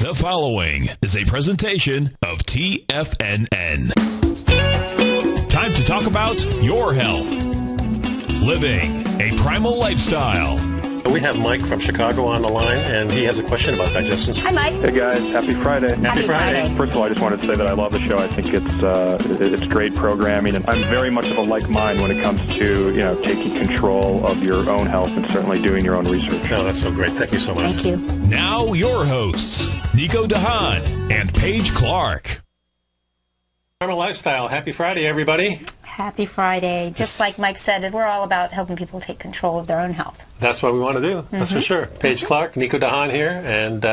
The following is a presentation of TFNN. Time to talk about your health. Living a primal lifestyle. We have Mike from Chicago on the line, and he has a question about digestion. Hi, Mike. Hey, guys. Happy Friday. Happy Friday. First of all, I just wanted to say that I love the show. I think it's great programming, and I'm very much of a like mind when it comes to, taking control of your own health and certainly doing your own research. Oh, that's so great. Thank you so much. Thank you. Now your hosts, Nico De Haan and Paige Clarke. Primal Lifestyle. Happy Friday, everybody. Happy Friday. Just like Mike said, we're all about helping people take control of their own health. That's what we want to do. That's for sure. Paige Clarke, Nico De Haan here, and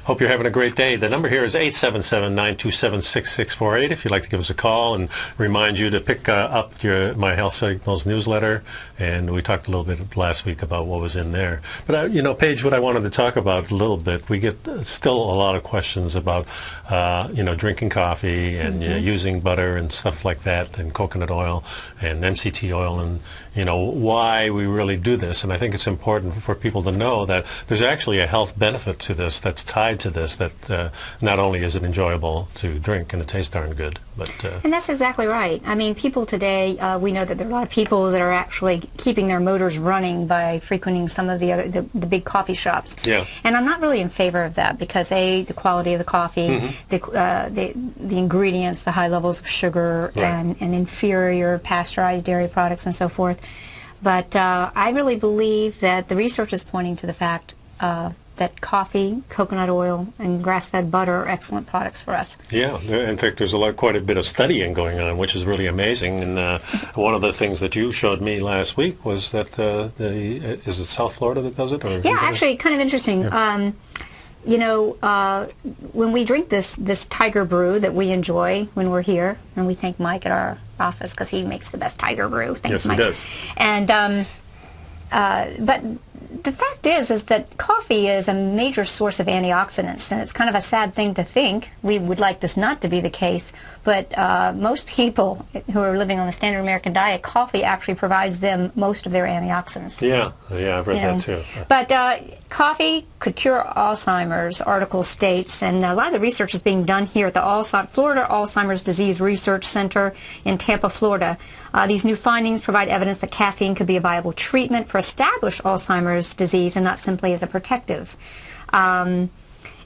hope you're having a great day. The number here is 877-927-6648 if you'd like to give us a call, and remind you to pick up My Health Signals newsletter. And we talked a little bit last week about what was in there. But, Paige, what I wanted to talk about a little bit, we get still a lot of questions about, drinking coffee and using butter and stuff like that, and coconut oil and MCT oil, and why we really do this. And I think it's important for people to know that there's actually a health benefit to this that's tied to this, that not only is it enjoyable to drink and it tastes darn good, but and that's exactly right. I mean, people today, we know that there are a lot of people that are actually keeping their motors running by frequenting some of the big coffee shops. Yeah. And I'm not really in favor of that because the quality of the coffee, the ingredients, the high levels of sugar, and inferior pasteurized dairy products and so forth. But I really believe that the research is pointing to the fact that coffee, coconut oil, and grass-fed butter are excellent products for us. Yeah, in fact, there's quite a bit of studying going on, which is really amazing. And one of the things that you showed me last week was that is it South Florida that does it? Or yeah, actually, kind of interesting. Yeah. When we drink this tiger brew that we enjoy when we're here, and we thank Mike at our office because he makes the best tiger brew. Thanks, yes, Mike. He does. And but the fact is that coffee is a major source of antioxidants, and it's kind of a sad thing to think. We would like this not to be the case, but most people who are living on the standard American diet, coffee actually provides them most of their antioxidants. Yeah, I've read that too. But coffee could cure Alzheimer's, article states, and a lot of the research is being done here at the Florida Alzheimer's Disease Research Center in Tampa, Florida. These new findings provide evidence that caffeine could be a viable treatment for established Alzheimer's disease and not simply as a protective. And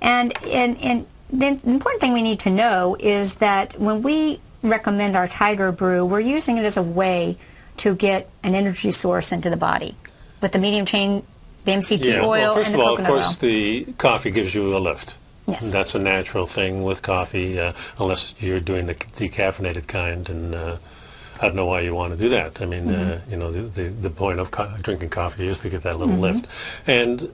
the important thing we need to know is that when we recommend our Tiger Brew, we're using it as a way to get an energy source into the body with the medium chain, the MCT oil, first and the of all, coconut of course, oil. The coffee gives you a lift. Yes. And that's a natural thing with coffee, unless you're doing the decaffeinated kind, and I don't know why you want to do that. I mean, the point of drinking coffee is to get that little lift. And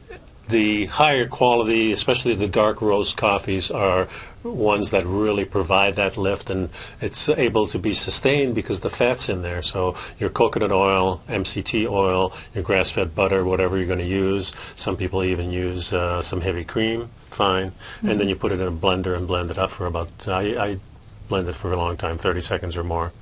the higher quality, especially the dark roast coffees, are ones that really provide that lift, and it's able to be sustained because the fat's in there. So your coconut oil, MCT oil, your grass-fed butter, whatever you're going to use. Some people even use some heavy cream, fine. And then you put it in a blender and blend it up for about, I blend it for a long time, 30 seconds or more,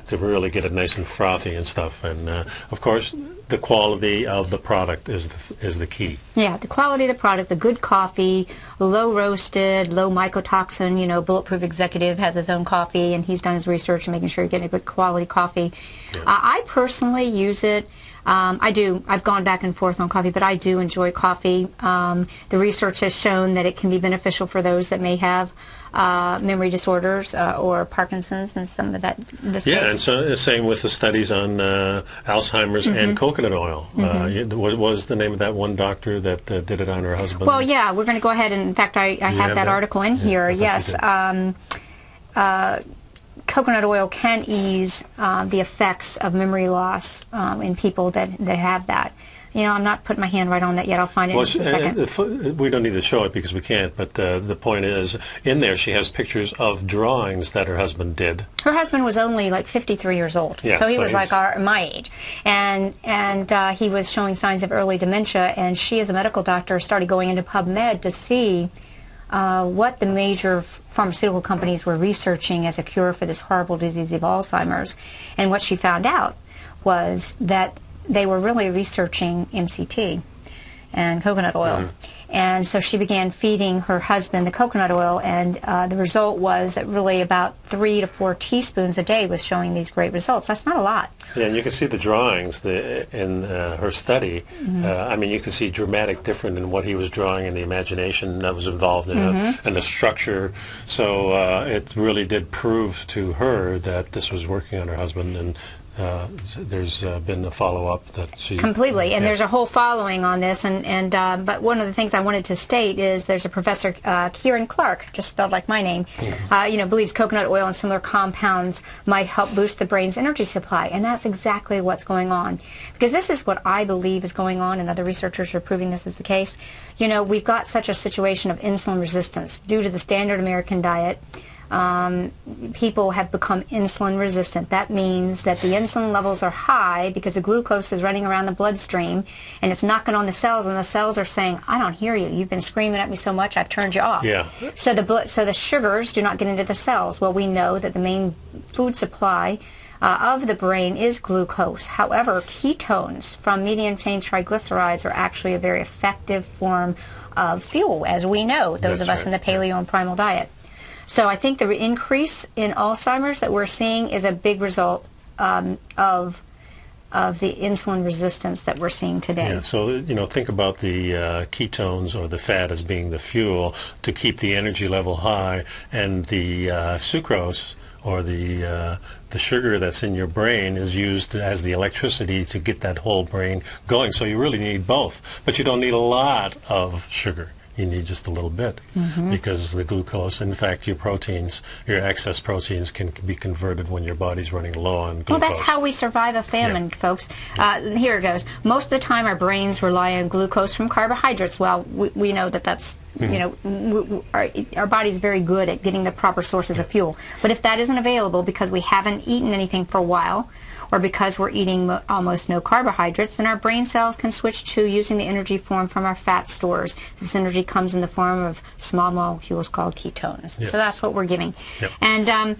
to really get it nice and frothy and stuff. And of course, the quality of the product is the key. Yeah, the quality of the product, the good coffee, low roasted, low mycotoxin. Bulletproof Executive has his own coffee, and he's done his research and making sure you're getting a good quality coffee. Yeah. I personally use it. I do. I've gone back and forth on coffee, but I do enjoy coffee. The research has shown that it can be beneficial for those that may have memory disorders or Parkinson's and some of that. And so same with the studies on Alzheimer's and coconut oil. What was the name of that one doctor that did it on her husband? Well, yeah, we're going to go ahead and, in fact, I have that article in here. Yes. Coconut oil can ease the effects of memory loss in people that have that. I'm not putting my hand right on that yet. I'll find it in just a second. We don't need to show it because we can't, but the point is, in there she has pictures of drawings that her husband did. Her husband was only like 53 years old, so he was like my age. And he was showing signs of early dementia, and she, as a medical doctor, started going into PubMed to see what the major pharmaceutical companies were researching as a cure for this horrible disease of Alzheimer's. And what she found out was that they were really researching MCT. and coconut oil. And so she began feeding her husband the coconut oil, and the result was that really about 3 to 4 teaspoons a day was showing these great results. That's not a lot. Yeah, and you can see the drawings in her study. I mean, you can see dramatic difference in what he was drawing and the imagination that was involved in it, and the structure. So it really did prove to her that this was working on her husband, and there's been a follow-up that she... Completely, and there's a whole following on this, but one of the things I wanted to state is there's a professor, Clarke, just spelled like my name, believes coconut oil and similar compounds might help boost the brain's energy supply, and that's exactly what's going on. Because this is what I believe is going on, and other researchers are proving this is the case. You know, we've got such a situation of insulin resistance due to the standard American diet. People have become insulin resistant. That means that the insulin levels are high because the glucose is running around the bloodstream and it's knocking on the cells, and the cells are saying, I don't hear you. You've been screaming at me so much, I've turned you off. Yeah. So the sugars do not get into the cells. Well, we know that the main food supply of the brain is glucose. However, ketones from medium-chain triglycerides are actually a very effective form of fuel, as we know, those of us in the paleo and primal diet. So I think the increase in Alzheimer's that we're seeing is a big result of the insulin resistance that we're seeing today. Yeah, so, think about the ketones or the fat as being the fuel to keep the energy level high, and the sucrose or the sugar that's in your brain is used as the electricity to get that whole brain going. So you really need both, but you don't need a lot of sugar. You need just a little bit, because the glucose, in fact, your proteins, your excess proteins can be converted when your body's running low on glucose. Well, that's how we survive a famine, folks. Here it goes. Most of the time our brains rely on glucose from carbohydrates. Well, we know that that's, our body's very good at getting the proper sources of fuel. But if that isn't available because we haven't eaten anything for a while, or because we're eating almost no carbohydrates, then our brain cells can switch to using the energy form from our fat stores. This energy comes in the form of small molecules called ketones. Yes. So that's what we're giving. Yep. And,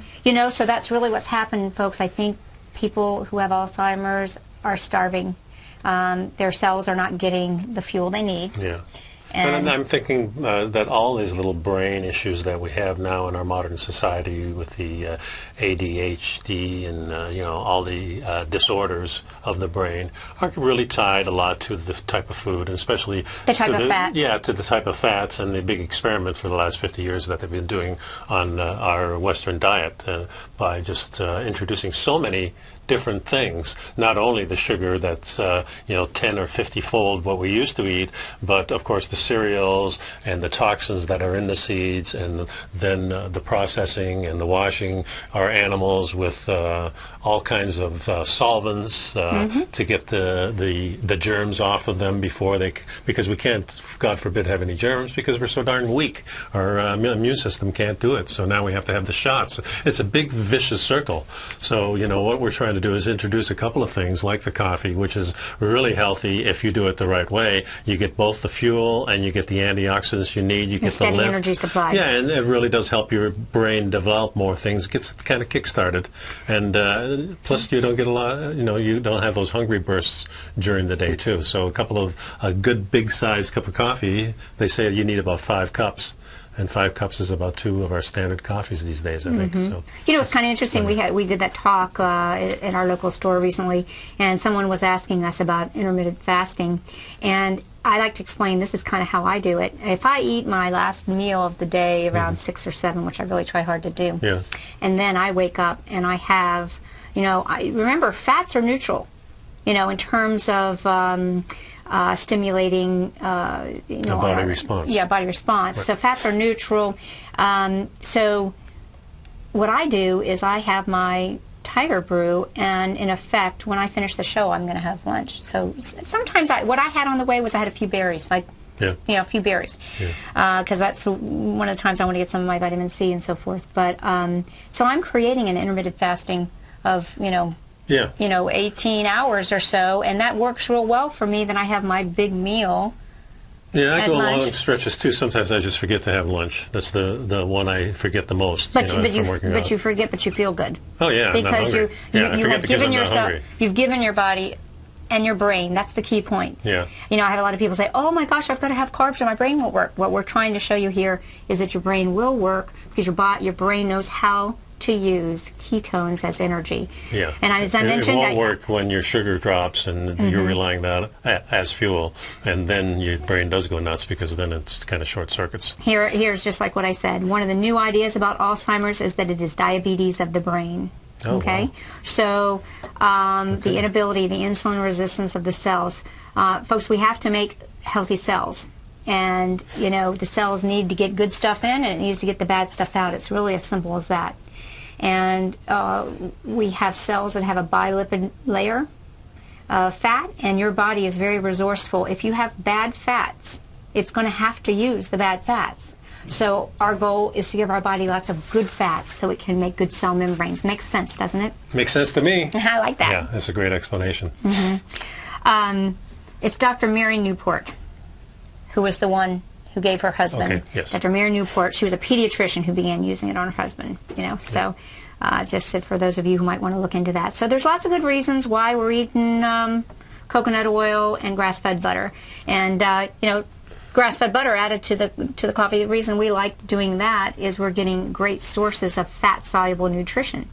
so that's really what's happened, folks. I think people who have Alzheimer's are starving. Their cells are not getting the fuel they need. Yeah. And I'm thinking that all these little brain issues that we have now in our modern society with the ADHD and all the disorders of the brain are really tied a lot to the type of food, and especially the type of fats. Yeah, to the type of fats, and the big experiment for the last 50 years that they've been doing on our Western diet by just introducing so many different things, not only the sugar that's 10 or 50-fold what we used to eat, but of course the cereals and the toxins that are in the seeds, and then the processing and the washing our animals with all kinds of solvents to get the germs off of them because we can't, God forbid, have any germs because we're so darn weak. Our immune system can't do it, so now we have to have the shots. It's a big vicious circle. So what we're trying to do is introduce a couple of things like the coffee, which is really healthy if you do it the right way. You get both the fuel and you get the antioxidants you need. You get the steady lift. Energy supply. Yeah, and it really does help your brain develop more things. It gets kind of kick-started, and plus you don't get a lot. You don't have those hungry bursts during the day too. So a good big-sized cup of coffee, they say you need about 5 cups. And 5 cups is about 2 of our standard coffees these days, I think. So, it's kind of interesting. We did that talk at our local store recently, and someone was asking us about intermittent fasting. And I like to explain, this is kind of how I do it. If I eat my last meal of the day around 6 or 7, which I really try hard to do, and then I wake up and I have, remember, fats are neutral, in terms of stimulating, body response. Yeah, body response. Right. So fats are neutral. So what I do is I have my Tiger Brew, and in effect, when I finish the show, I'm going to have lunch. So sometimes what I had on the way was I had a few berries, a few berries, because that's one of the times I want to get some of my vitamin C and so forth. But so I'm creating an intermittent fasting of 18 hours or so, and that works real well for me. Then I have my big meal. Yeah, I go long stretches too. Sometimes I just forget to have lunch. That's the one I forget the most. But you forget, but you feel good. Oh yeah, because I'm not hungry. you have given yourself, you've given your body and your brain. That's the key point. Yeah. You know, I have a lot of people say, oh my gosh, I've got to have carbs or my brain won't work. What we're trying to show you here is that your brain will work because your brain knows how to use ketones as energy. Yeah. And as I mentioned, it won't work when your sugar drops and you're relying on that as fuel, and then your brain does go nuts because then it's kind of short circuits. Here's just like what I said. One of the new ideas about Alzheimer's is that it is diabetes of the brain. Oh, okay, wow. So the inability, the insulin resistance of the cells, folks, we have to make healthy cells. And, you know, the cells need to get good stuff in and it needs to get the bad stuff out. It's really as simple as that. And we have cells that have a bilipid layer of fat, and your body is very resourceful. If you have bad fats, it's going to have to use the bad fats. So our goal is to give our body lots of good fats so it can make good cell membranes. Makes sense, doesn't it? Makes sense to me. I like that. Yeah, that's a great explanation. It's Dr. Mary Newport, who was the one who gave her husband. Okay, yes. Dr. Mary Newport, she was a pediatrician who began using it on her husband, you know, so just for those of you who might want to look into that. So there's lots of good reasons why we're eating coconut oil and grass-fed butter. And, you know, grass-fed butter added to the coffee. The reason we like doing that is we're getting great sources of fat-soluble nutrition.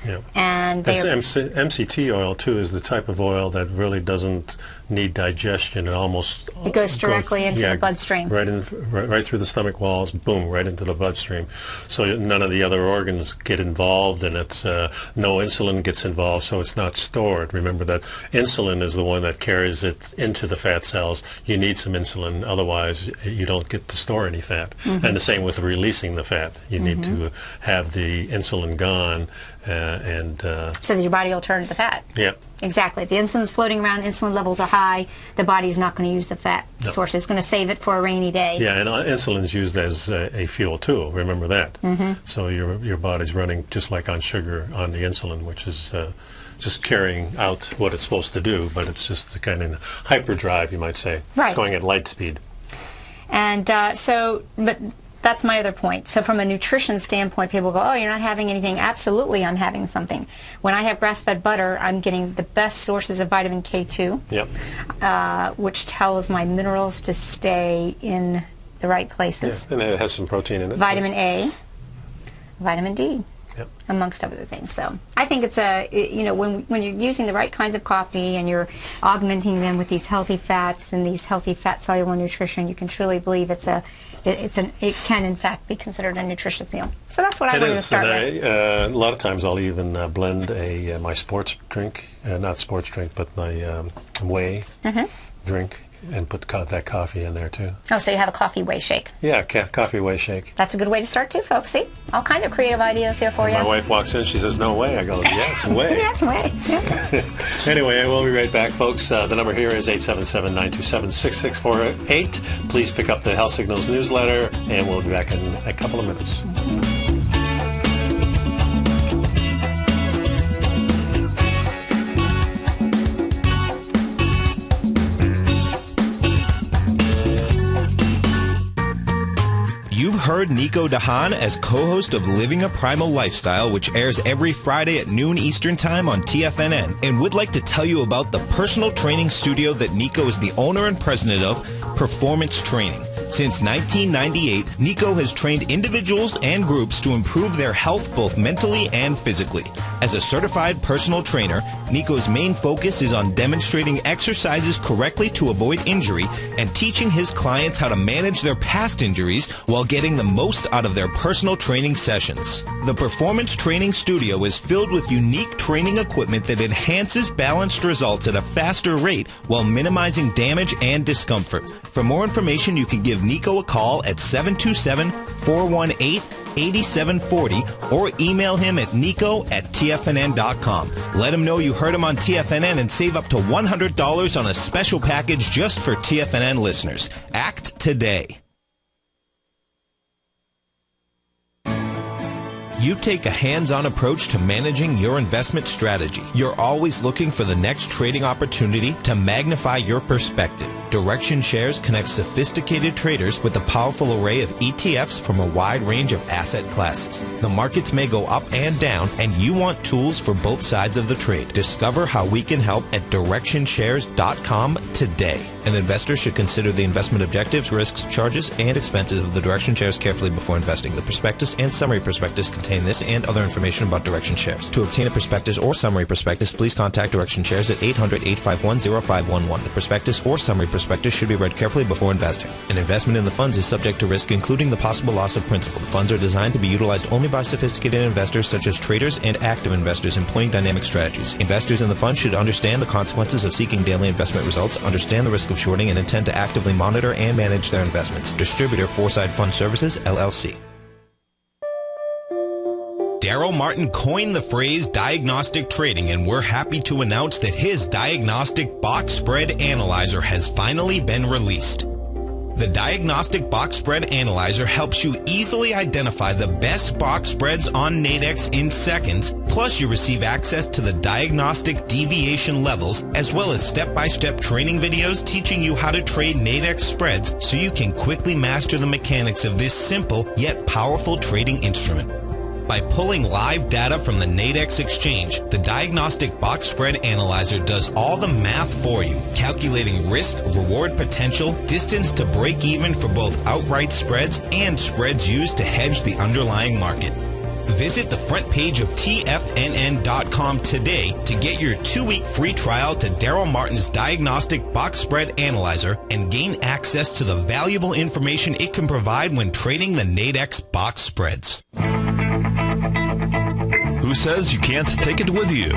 Yeah. And MCT oil too is the type of oil that really doesn't need digestion. It goes directly into the bloodstream. Right through the stomach walls, boom, right into the bloodstream. So none of the other organs get involved, and it's no insulin gets involved, so it's not stored. Remember that insulin is the one that carries it into the fat cells. You need some insulin, otherwise you don't get to store any fat. And the same with releasing the fat. You need to have the insulin gone. So that your body will turn to the fat. Yeah. Exactly. If the insulin's floating around, insulin levels are high, the body's not going to use the fat source. It's going to save it for a rainy day. Yeah, and insulin is used as a fuel too. Remember that. So your body's running just like on sugar on the insulin, which is just carrying out what it's supposed to do, but it's just the kind of hyperdrive, you might say. Right. It's going at light speed. And but that's my other point. So from a nutrition standpoint, people go, oh, you're not having anything. Absolutely, I'm having something. When I have grass-fed butter, I'm getting the best sources of vitamin K2, which tells my minerals to stay in the right places. Yeah, and it has some protein in it. Vitamin A, vitamin D, amongst other things. So I think it's you know, when you're using the right kinds of coffee and you're augmenting them with these healthy fats and these healthy fat-soluble nutrition, you can truly believe it can in fact be considered a nutritious meal. So that's what I wanted to start with. A lot of times I'll even blend my sports drink, not sports drink, but my whey drink, and put that coffee in there too. Oh, so you have a coffee whey shake. Yeah, coffee whey shake. That's a good way to start too, folks. See? All kinds of creative ideas here for you. My wife walks in, she says, no way. I go, yes, way. Yes, way. Yeah. Anyway, we'll be right back, folks. The number here is 877-927-6648. Please pick up the Health Signals newsletter, and we'll be back in a couple of minutes. You've heard Nico De Haan as co-host of Living a Primal Lifestyle, which airs every Friday at noon Eastern Time on TFNN, and would like to tell you about the personal training studio that Nico is the owner and president of, Performance Training. Since 1998, Nico has trained individuals and groups to improve their health both mentally and physically. As a certified personal trainer, Nico's main focus is on demonstrating exercises correctly to avoid injury and teaching his clients how to manage their past injuries while getting the most out of their personal training sessions. The Performance Training Studio is filled with unique training equipment that enhances balanced results at a faster rate while minimizing damage and discomfort. For more information, you can give Nico a call at 727-418-8740 or email him at nico@tfnn.com. Let him know you heard him on TFNN and save up to $100 on a special package just for TFNN listeners. Act today. You take a hands-on approach to managing your investment strategy. You're always looking for the next trading opportunity to magnify your perspective. Direction Shares connects sophisticated traders with a powerful array of ETFs from a wide range of asset classes. The markets may go up and down, and you want tools for both sides of the trade. Discover how we can help at DirectionShares.com today. An investor should consider the investment objectives, risks, charges, and expenses of the Direction Shares carefully before investing. The prospectus and summary prospectus contain this and other information about Direction Shares. To obtain a prospectus or summary prospectus, please contact Direction Shares at 800-851-0511. The prospectus or summary prospectus should be read carefully before investing. An investment in the funds is subject to risk, including the possible loss of principal. The funds are designed to be utilized only by sophisticated investors such as traders and active investors employing dynamic strategies. Investors in the fund should understand the consequences of seeking daily investment results, understand the risk of shorting, and intend to actively monitor and manage their investments. Distributor Foreside Fund Services, LLC. Daryl Martin coined the phrase diagnostic trading, and we're happy to announce that his diagnostic box spread analyzer has finally been released. The Diagnostic Box Spread Analyzer helps you easily identify the best box spreads on Nadex in seconds, plus you receive access to the diagnostic deviation levels, as well as step-by-step training videos teaching you how to trade Nadex spreads so you can quickly master the mechanics of this simple yet powerful trading instrument. By pulling live data from the Nadex exchange, the Diagnostic Box Spread Analyzer does all the math for you, calculating risk, reward potential, distance to break even for both outright spreads and spreads used to hedge the underlying market. Visit the front page of TFNN.com today to get your 2-week free trial to Daryl Martin's Diagnostic Box Spread Analyzer and gain access to the valuable information it can provide when trading the Nadex box spreads. Who says you can't take it with you?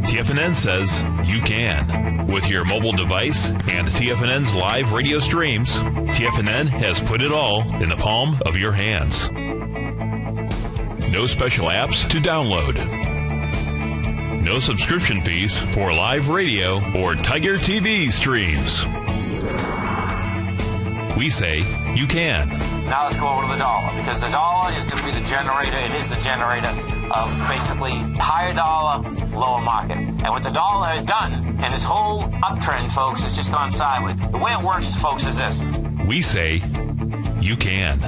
TFNN says you can. With your mobile device and TFNN's live radio streams, TFNN has put it all in the palm of your hands. No special apps to download. No subscription fees for live radio or Tiger TV streams. We say you can. Now let's go over to the dollar, because the dollar is going to be the generator. It is the generator of basically higher dollar, lower market. And what the dollar has done, and this whole uptrend, folks, has just gone sideways. The way it works, folks, is this. We say you can.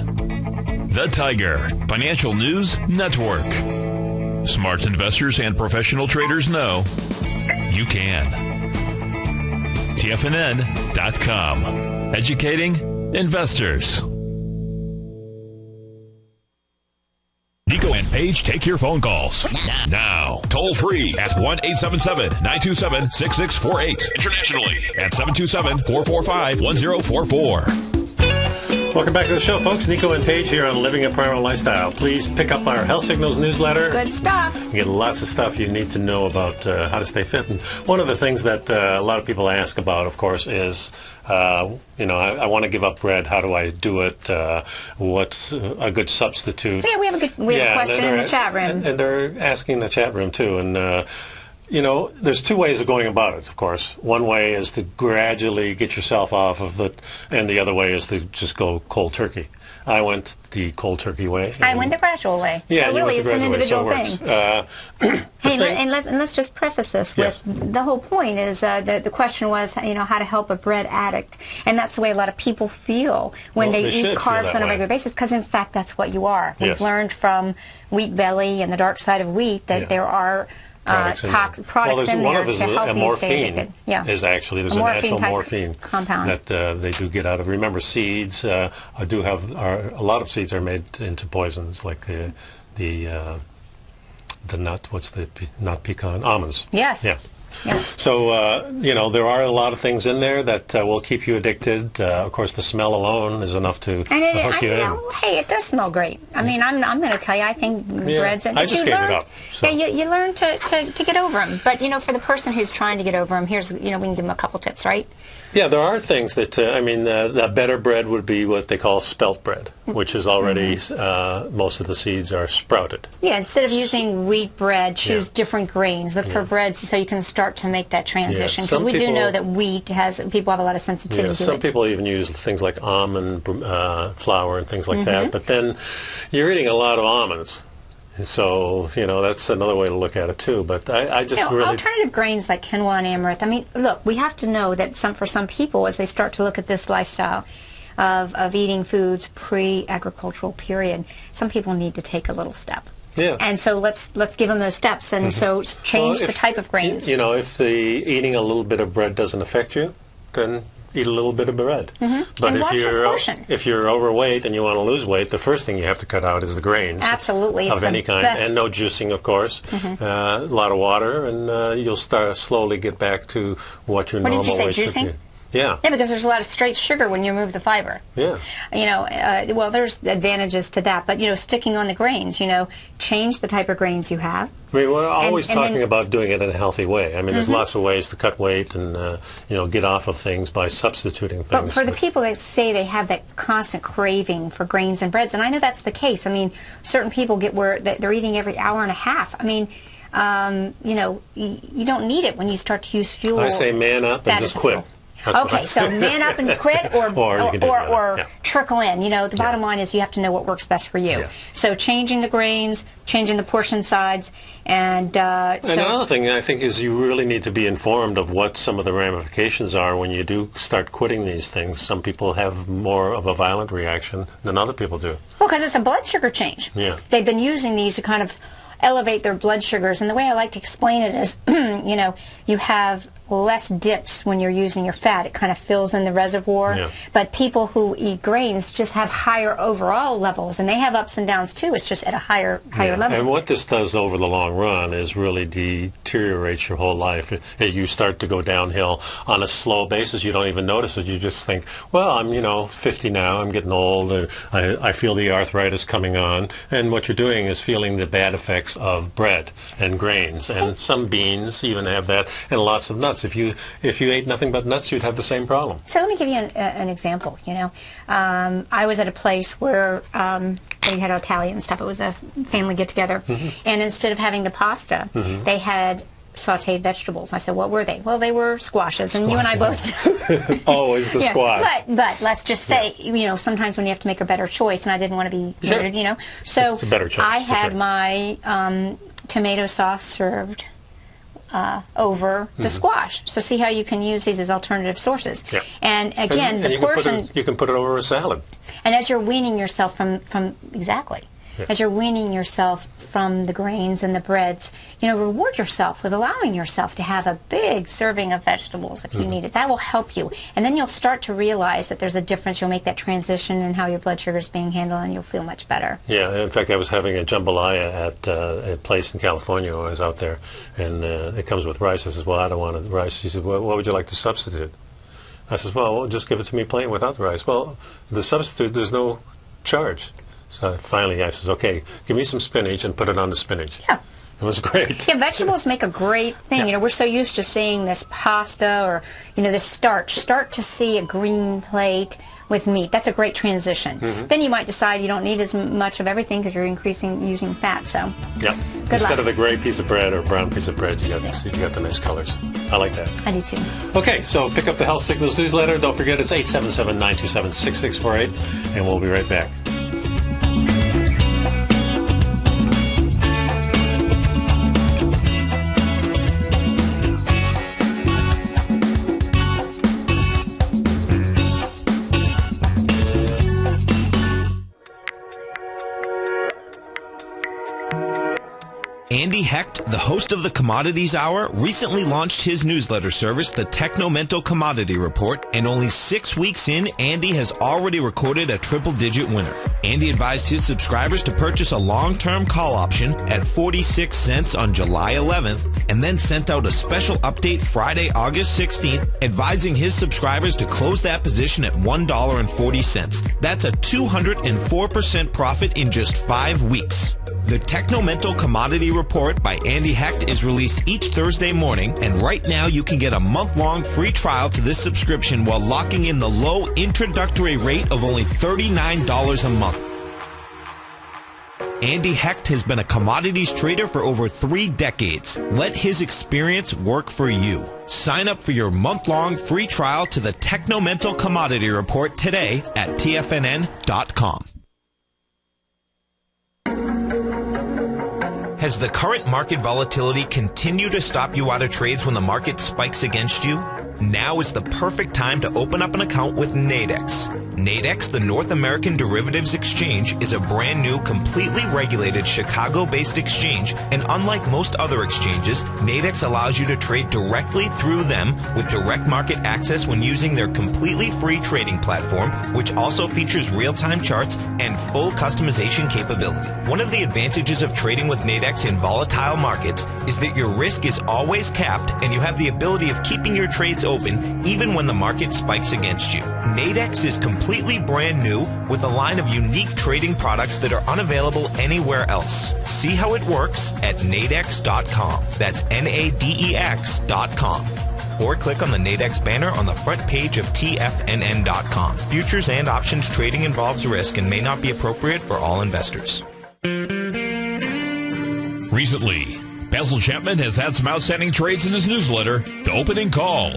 The Tiger Financial News Network. Smart investors and professional traders know you can. TFNN.com. Educating investors. Nico and Paige take your phone calls now. Toll free at 1-877-927-6648. Internationally at 727-445-1044. Welcome back to the show, folks. Nico and Paige here on Living a Primal Lifestyle. Please pick up our Health Signals newsletter. Good stuff. You get lots of stuff you need to know about how to stay fit. And one of the things that a lot of people ask about, of course, is, I want to give up bread. How do I do it? What's a good substitute? Yeah, we have a question in the chat room. And they're asking in the chat room, too. And, there's two ways of going about it, of course. One way is to gradually get yourself off of it, and the other way is to just go cold turkey. I went the cold turkey way. I went the gradual way. Yeah, so really, it's an individual thing. And let's just preface this with the whole point is the question was, how to help a bread addict, and that's the way a lot of people feel when they eat carbs on a regular basis, because in fact that's what you are. We've learned from Wheat Belly and the dark side of wheat that there are products in there to help you stay addicted. Is actually there's a natural morphine compound that they do get out of. Remember, seeds a lot of seeds are made into poisons, like the nut. What's the nut pecan? Almonds. Yes. Yeah. Yes. So, there are a lot of things in there that will keep you addicted. Of course, the smell alone is enough to hook you in. Hey, it does smell great. I mean, I'm going to tell you, I think breads... I just gave it up. So. Yeah, you learn to get over them. But, for the person who's trying to get over them, here's, we can give them a couple tips, right? Yeah, there are things that, the better bread would be what they call spelt bread, which is already, most of the seeds are sprouted. Yeah, instead of using wheat bread, choose different grains. Look for breads so you can start to make that transition. Because we do know that wheat people have a lot of sensitivity to it. Some people even use things like almond flour and things like that. But then you're eating a lot of almonds. So, that's another way to look at it, too. But I just really... Alternative grains like quinoa and amaranth, I mean, look, we have to know that for some people, as they start to look at this lifestyle of eating foods pre-agricultural period, some people need to take a little step. Yeah. And so let's give them those steps. And so change the type of grains. If the eating a little bit of bread doesn't affect you, then eat a little bit of bread. But and watch your portion. If you're overweight and you want to lose weight, the first thing you have to cut out is the grains. Absolutely. Of any kind. Best. And no juicing, of course. A lot of water, and you'll slowly get back to what your normal weight should be. What did you say, juicing? Yeah. Yeah, because there's a lot of straight sugar when you remove the fiber. Yeah. Well, there's advantages to that, but sticking on the grains, change the type of grains you have. I mean, we're always talking about doing it in a healthy way. I mean, there's lots of ways to cut weight and get off of things by substituting things. But for the people that say they have that constant craving for grains and breads, and I know that's the case. I mean, certain people get where they're eating every hour and a half. I mean, you don't need it when you start to use fuel. I say man up and just quit. Okay, so man up and quit, or trickle in. The bottom line is you have to know what works best for you. Yeah. So changing the grains, changing the portion size, and another thing I think is you really need to be informed of what some of the ramifications are when you do start quitting these things. Some people have more of a violent reaction than other people do. Well, because it's a blood sugar change. Yeah. They've been using these to kind of elevate their blood sugars, and the way I like to explain it is, you have less dips when you're using your fat. It kind of fills in the reservoir. Yeah. But people who eat grains just have higher overall levels, and they have ups and downs too. It's just at a higher level. And what this does over the long run is really deteriorates your whole life. You start to go downhill on a slow basis. You don't even notice it. You just think, well, I'm 50 now. I'm getting old. And I feel the arthritis coming on. And what you're doing is feeling the bad effects of bread and grains, and some beans even have that, and lots of nuts. If you ate nothing but nuts, you'd have the same problem. So let me give you an example. I was at a place where we had Italian stuff. It was a family get-together. And instead of having the pasta, they had sautéed vegetables. I said, what were they? Well, they were squashes, and you and I both know. Always the squash. But let's just say, sometimes when you have to make a better choice, and I didn't want to be rude, So it's a better choice, I had my tomato sauce served over the squash. So see how you can use these as alternative sources. Yeah. And again, the portion... You can put it over a salad. And as you're weaning yourself from exactly. As you're weaning yourself from the grains and the breads, reward yourself with allowing yourself to have a big serving of vegetables if you need it. That will help you. And then you'll start to realize that there's a difference. You'll make that transition in how your blood sugar is being handled, and you'll feel much better. Yeah, in fact, I was having a jambalaya at a place in California when I was out there, and it comes with rice. I said, well, I don't want rice. She said, well, what would you like to substitute? I said, well, just give it to me plain without the rice. Well, the substitute, there's no charge. So finally I says, okay, give me some spinach and put it on the spinach. Yeah. It was great. Yeah, vegetables make a great thing. Yeah. We're so used to seeing this pasta or, this starch. Start to see a green plate with meat. That's a great transition. Then you might decide you don't need as much of everything because you're using fat. So, yeah. Instead of the gray piece of bread or brown piece of bread, you got the nice colors. I like that. I do too. Okay, so pick up the Health Signals newsletter. Don't forget it's 877-927-6648, and we'll be right back. Andy Hecht, the host of the Commodities Hour, recently launched his newsletter service, the Technomental Commodity Report, and only 6 weeks in, Andy has already recorded a triple-digit winner. Andy advised his subscribers to purchase a long-term call option at 46 cents on July 11th, and then sent out a special update Friday, August 16th, advising his subscribers to close that position at $1.40. That's a 204% profit in just 5 weeks. The Technomental Commodity Report by Andy Hecht is released each Thursday morning, and right now you can get a month-long free trial to this subscription while locking in the low introductory rate of only $39 a month. Andy Hecht has been a commodities trader for over 3 decades. Let his experience work for you. Sign up for your month-long free trial to the Technomental Commodity Report today at TFNN.com. Has the current market volatility continued to stop you out of trades when the market spikes against you? Now is the perfect time to open up an account with Nadex. Nadex, the North American Derivatives Exchange, is a brand new, completely regulated Chicago-based exchange, and unlike most other exchanges, Nadex allows you to trade directly through them with direct market access when using their completely free trading platform, which also features real-time charts and full customization capability. One of the advantages of trading with Nadex in volatile markets is that your risk is always capped and you have the ability of keeping your trades open even when the market spikes against you. Nadex is completely brand new with a line of unique trading products that are unavailable anywhere else. See how it works at nadex.com. That's NADEX.com. Or click on the Nadex banner on the front page of TFNN.com. Futures and options trading involves risk and may not be appropriate for all investors. Recently, Basil Chapman has had some outstanding trades in his newsletter, The Opening Call.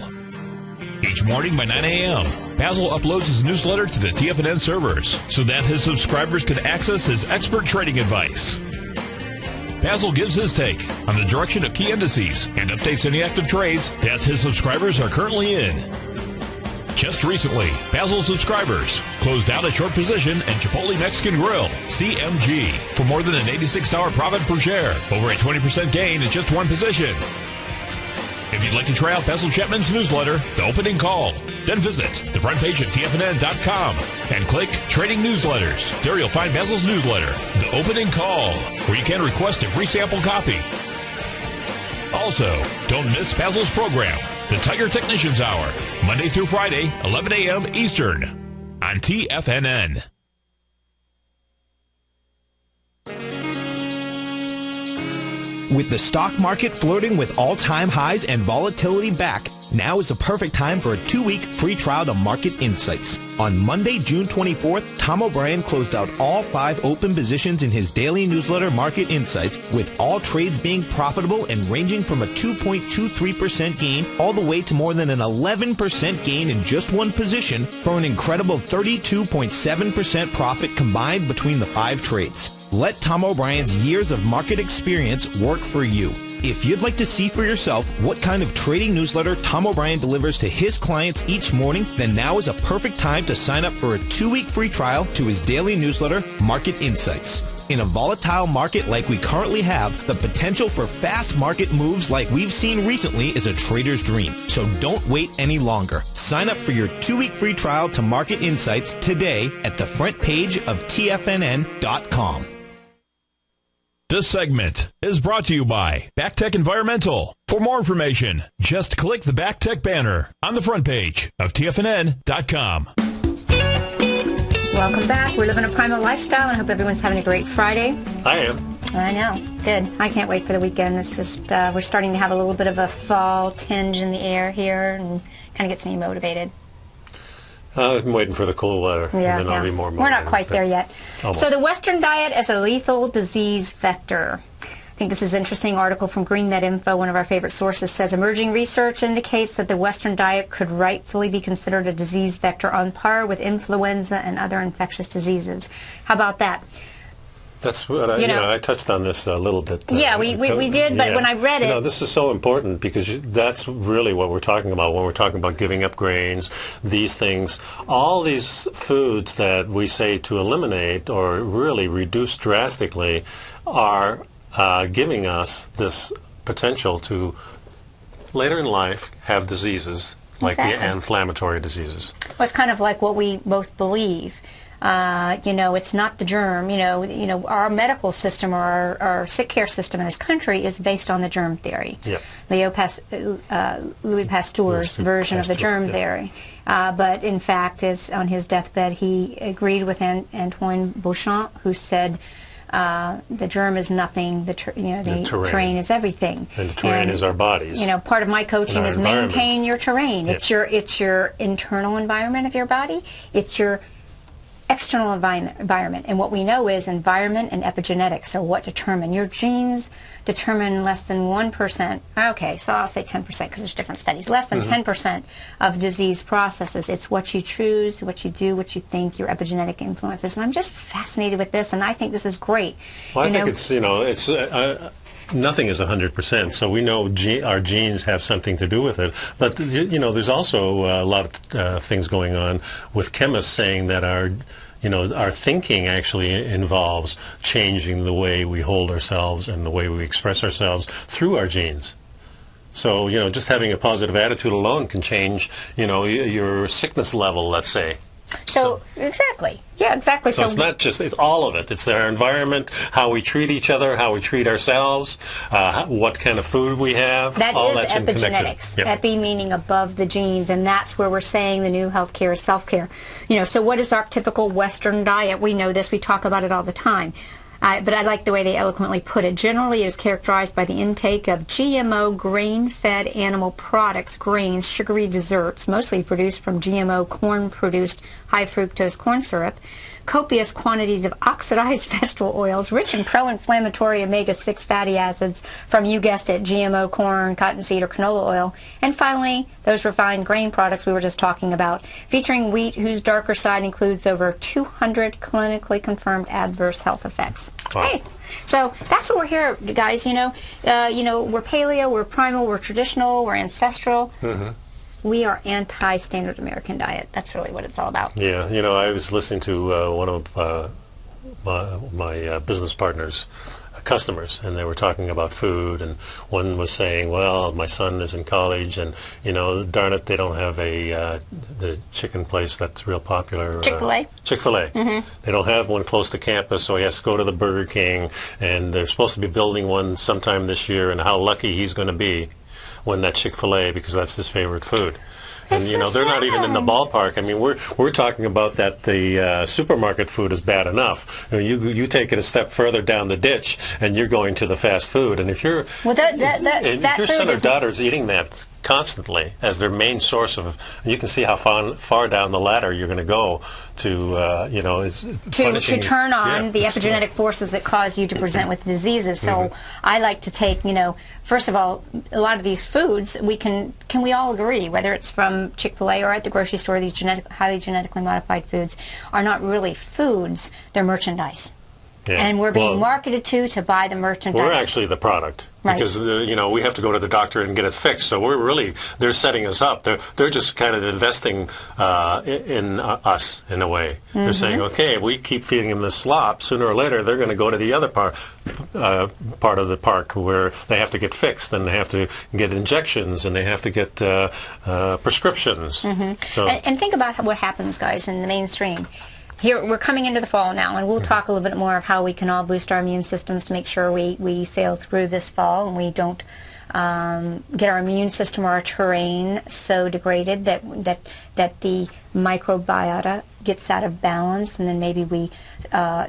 Each morning by 9 a.m., Basil uploads his newsletter to the TFNN servers so that his subscribers can access his expert trading advice. Basil gives his take on the direction of key indices and updates any active trades that his subscribers are currently in. Just recently, Basil's subscribers closed out a short position in Chipotle Mexican Grill, CMG, for more than an $86 profit per share, over a 20% gain in just one position. If you'd like to try out Basil Chapman's newsletter, The Opening Call, then visit the front page of TFNN.com and click Trading Newsletters. There you'll find Basil's newsletter, The Opening Call, where you can request a free sample copy. Also, don't miss Basil's program, The Tiger Technicians Hour, Monday through Friday, 11 a.m. Eastern, on TFNN. With the stock market flirting with all-time highs and volatility back, now is the perfect time for a 2-week free trial to Market Insights. On Monday, June 24th, Tom O'Brien closed out all 5 open positions in his daily newsletter Market Insights, with all trades being profitable and ranging from a 2.23% gain all the way to more than an 11% gain in just one position, for an incredible 32.7% profit combined between the 5 trades. Let Tom O'Brien's years of market experience work for you. If you'd like to see for yourself what kind of trading newsletter Tom O'Brien delivers to his clients each morning, then now is a perfect time to sign up for a 2-week free trial to his daily newsletter, Market Insights. In a volatile market like we currently have, the potential for fast market moves like we've seen recently is a trader's dream. So don't wait any longer. Sign up for your 2-week free trial to Market Insights today at the front page of TFNN.com. This segment is brought to you by Backtech Environmental. For more information, just click the Backtech banner on the front page of TFNN.com. Welcome back. We're living a primal lifestyle, and I hope everyone's having a great Friday. I am. I know. Good. I can't wait for the weekend. It's just, we're starting to have a little bit of a fall tinge in the air here, and kind of gets me motivated. I'm waiting for the cool weather, Yeah, and then I'll be more motivated. We're not quite there yet. Almost. So the Western diet as a lethal disease vector. I think this is an interesting article from GreenMed Info, one of our favorite sources, says emerging research indicates that the Western diet could rightfully be considered a disease vector on par with influenza and other infectious diseases. How about that? That's what I touched on this a little bit. Yeah, we did, but when I read it... this is so important because that's really what we're talking about when we're talking about giving up grains, these things. All these foods that we say to eliminate or really reduce drastically are giving us this potential to, later in life, have diseases like the inflammatory diseases. Well, it's kind of like what we both believe. It's not the germ. Our medical system or our sick care system in this country is based on the germ theory. Yep. Louis Pasteur's version of the germ theory. But in fact, on his deathbed, he agreed with Antoine Beauchamp, who said the germ is nothing. The terrain is everything. And the terrain is our bodies. Part of my coaching is maintain your terrain. Yep. It's your internal environment of your body. It's your external environment, and what we know is environment and epigenetics are what determine. Your genes determine less than 1%, okay, so I'll say 10% because there's different studies, less than 10% of disease processes. It's what you choose, what you do, what you think, your epigenetic influences, and I'm just fascinated with this, and I think this is great. Well, I think it's nothing is 100%, so we know our genes have something to do with it. But there's also a lot of things going on with chemists saying that our thinking actually involves changing the way we hold ourselves and the way we express ourselves through our genes. So just having a positive attitude alone can change your sickness level, let's say. So exactly. Yeah, exactly. So it's not just, it's all of it. It's our environment, how we treat each other, how we treat ourselves, what kind of food we have. That all is that's epigenetics. Yep. Epi meaning above the genes, and that's where we're saying the new healthcare is self-care. So what is our typical Western diet? We know this. We talk about it all the time. But I like the way they eloquently put it. Generally, it is characterized by the intake of GMO grain-fed animal products, grains, sugary desserts, mostly produced from GMO corn-produced high-fructose corn syrup, copious quantities of oxidized vegetable oils, rich in pro-inflammatory omega-6 fatty acids from, you guessed it, GMO corn, cottonseed, or canola oil, and finally, those refined grain products we were just talking about, featuring wheat whose darker side includes over 200 clinically confirmed adverse health effects. Wow. Hey, so that's what we're here, guys. We're paleo, we're primal, we're traditional, we're ancestral. Mm-hmm. We are anti-standard American diet. That's really what it's all about. Yeah, I was listening to one of my business partners' customers, and they were talking about food, and one was saying, well, my son is in college, and, darn it, they don't have the chicken place that's real popular. Chick-fil-A. Chick-fil-A. Mm-hmm. They don't have one close to campus, so he has to go to the Burger King, and they're supposed to be building one sometime this year, and how lucky he's going to be when that Chick-fil-A, because that's his favorite food. And they're not even in the ballpark. I mean, we're talking about that the supermarket food is bad enough. You take it a step further down the ditch, and you're going to the fast food. And if your son or daughter's eating that constantly as their main source of, you can see how far down the ladder you're going to go to turn on the epigenetic forces that cause you to present with diseases. So I like to take, first of all, a lot of these foods, can we all agree, whether it's from Chick-fil-A or at the grocery store, these highly genetically modified foods are not really foods, they're merchandise. Yeah. And we're being marketed to buy the merchandise. We're actually the product. Right. Because, we have to go to the doctor and get it fixed. So they're setting us up. They're just kind of investing in us, in a way. Mm-hmm. They're saying, okay, if we keep feeding them this slop, sooner or later they're going to go to the other part of the park where they have to get fixed, and they have to get injections, and they have to get prescriptions. Mm-hmm. So, and think about what happens, guys, in the mainstream. Here, we're coming into the fall now, and we'll talk a little bit more of how we can all boost our immune systems to make sure we sail through this fall and we don't get our immune system or our terrain so degraded that the microbiota gets out of balance, and then maybe we